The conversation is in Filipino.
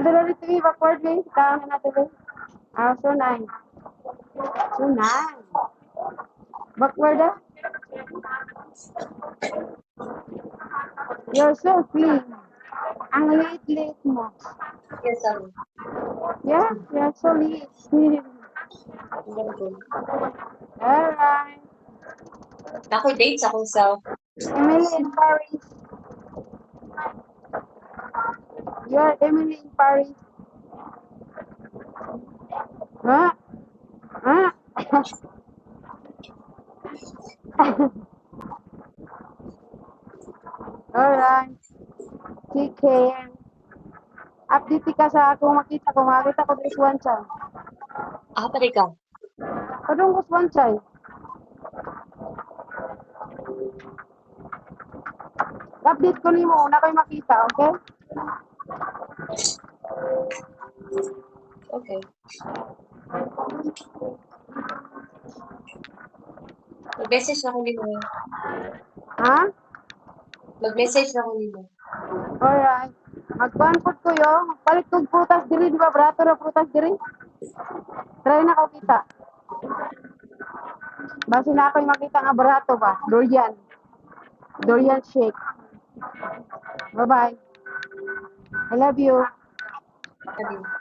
Dalo dito backward way. Tahan na natin way. So nine. So nine. Backward ah. You're so clean. Ang liit-liit mo. Yes, sorry. Yeah, you're so liit. I'm gonna go. Alright. Ako dates akong self. Emily in Paris. You're Emily in Paris. Huh? Huh? Alright. Take care. Update ka sa kung makita ko. Makita ko this one chay. Pare ka. Kadong this one chay. Update ko ni mo. Na kayo makita, okay? Okay. Mag-message na ko nimo. Ha? Mag-message na ko nimo. Alright. Magbanpot ko yo. Magpalit kong prutas diri. Di ba? Brato na prutas diri. Try na ko kita. Basi na ako'y makita nga brato ba? Durian. Durian shake. Bye-bye. I love you. Sabi.